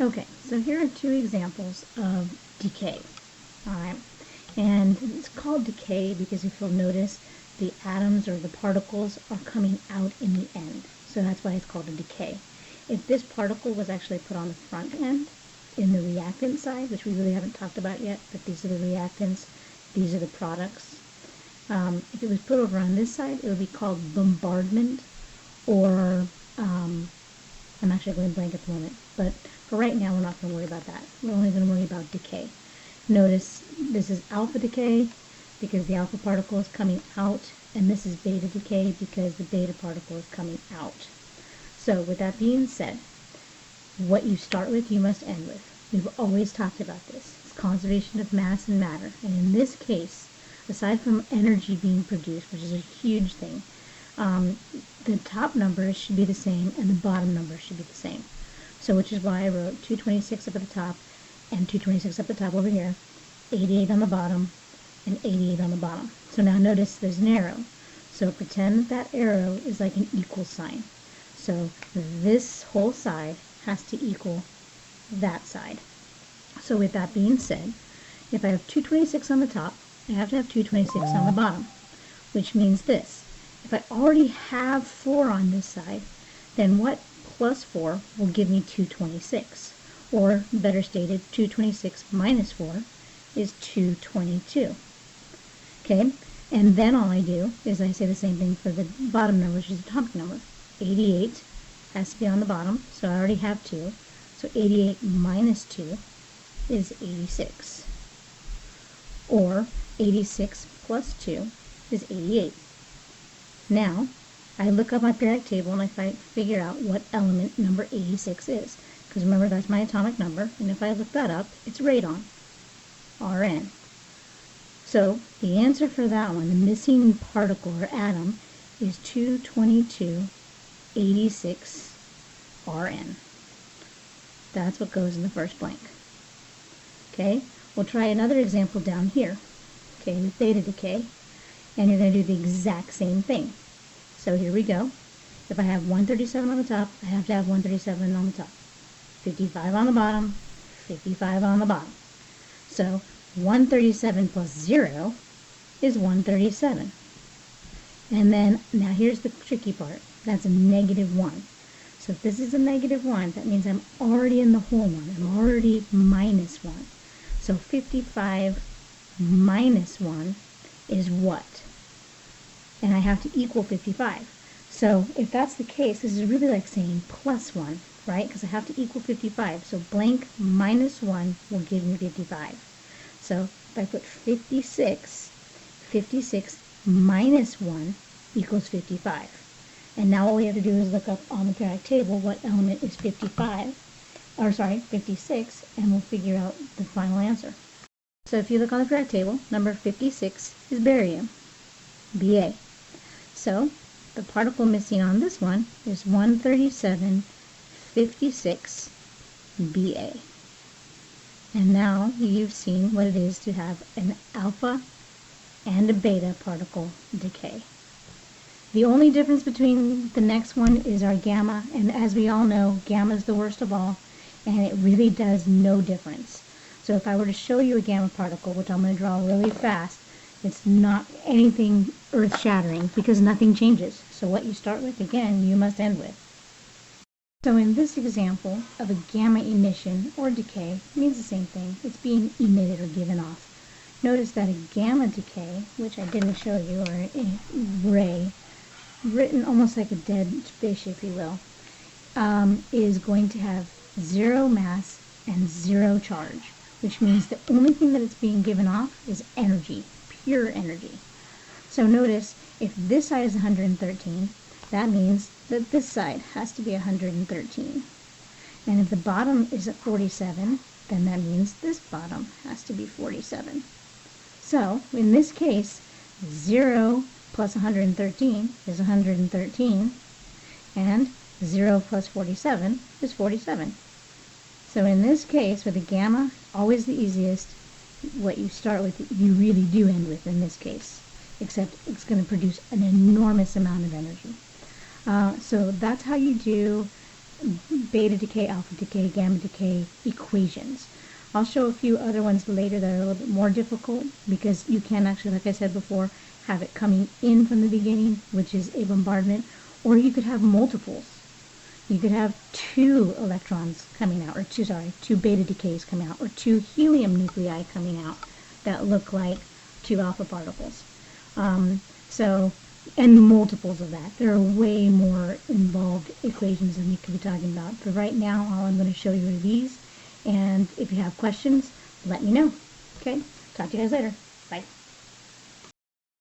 Okay, so here are two examples of decay. Alright, and it's called decay because if you'll notice, the atoms or the particles are coming out in the end. So that's why it's called a decay. If this particle was actually put on the front end, in the reactant side, which we really haven't talked about yet, but these are the reactants, these are the products. If it was put over on this side, it would be called bombardment, or I'm actually going blank at the moment, but for right now we're not going to worry about that. We're only going to worry about decay. Notice this is alpha decay because the alpha particle is coming out, and this is beta decay because the beta particle is coming out. So with that being said, what you start with, you must end with. We've always talked about this. It's conservation of mass and matter. And in this case, aside from energy being produced, which is a huge thing, the top numbers should be the same and the bottom numbers should be the same. So which is why I wrote 226 up at the top and 226 up the top over here, 88 on the bottom, and 88 on the bottom. So now notice there's an arrow. So pretend that arrow is like an equal sign. So this whole side has to equal that side. So with that being said, if I have 226 on the top, I have to have 226 on the bottom, which means this. If I already have 4 on this side, then what plus 4 will give me 226? Or, better stated, 226 minus 4 is 222. Okay? And then all I do is I say the same thing for the bottom number, which is the atomic number. 88 has to be on the bottom, so I already have 2. So 88 minus 2 is 86. Or 86 plus 2 is 88. Now, I look up my periodic table and I figure out what element number 86 is. Because remember, that's my atomic number, and if I look that up, it's radon, Rn. So, the answer for that one, the missing particle or atom, is 22286 Rn. That's what goes in the first blank. Okay, we'll try another example down here, okay, with beta decay, and you're going to do the exact same thing. So here we go. If I have 137 on the top, I have to have 137 on the top. 55 on the bottom, 55 on the bottom. So 137 plus 0 is 137. And then, now here's the tricky part. That's a negative 1. So if this is a negative 1, that means I'm already in the whole one. I'm already minus 1. So 55 minus 1 is what? And I have to equal 55. So if that's the case, this is really like saying plus 1, right? Because I have to equal 55. So blank minus 1 will give me 55. So if I put 56, 56 minus 1 equals 55. And now all we have to do is look up on the periodic table what element is 56, and we'll figure out the final answer. So if you look on the periodic table, number 56 is barium, Ba. So the particle missing on this one is 13756 Ba. And now you've seen what it is to have an alpha and a beta particle decay. The only difference between the next one is our gamma, and as we all know, gamma is the worst of all, and it really does no difference. So if I were to show you a gamma particle, which I'm going to draw really fast, it's not anything earth-shattering because nothing changes. So what you start with, again, you must end with. So in this example of a gamma emission or decay, it means the same thing. It's being emitted or given off. Notice that a gamma decay, which I didn't show you, or a ray, written almost like a dead fish, if you will, is going to have 0 mass and 0 charge, which means the only thing that it's being given off is energy, pure energy. So notice, if this side is 113, that means that this side has to be 113. And if the bottom is at 47, then that means this bottom has to be 47. So, in this case, 0 plus 113 is 113, and 0 plus 47 is 47. So in this case, with a gamma, always the easiest, what you start with, you really do end with in this case, except it's going to produce an enormous amount of energy. So that's how you do beta decay, alpha decay, gamma decay equations. I'll show a few other ones later that are a little bit more difficult because you can actually, like I said before, have it coming in from the beginning, which is a bombardment, or you could have multiples. You could have two electrons coming out, or two beta decays coming out, or two helium nuclei coming out that look like two alpha particles. And multiples of that. There are way more involved equations than we could be talking about. But right now, all I'm going to show you are these. And if you have questions, let me know. Okay? Talk to you guys later.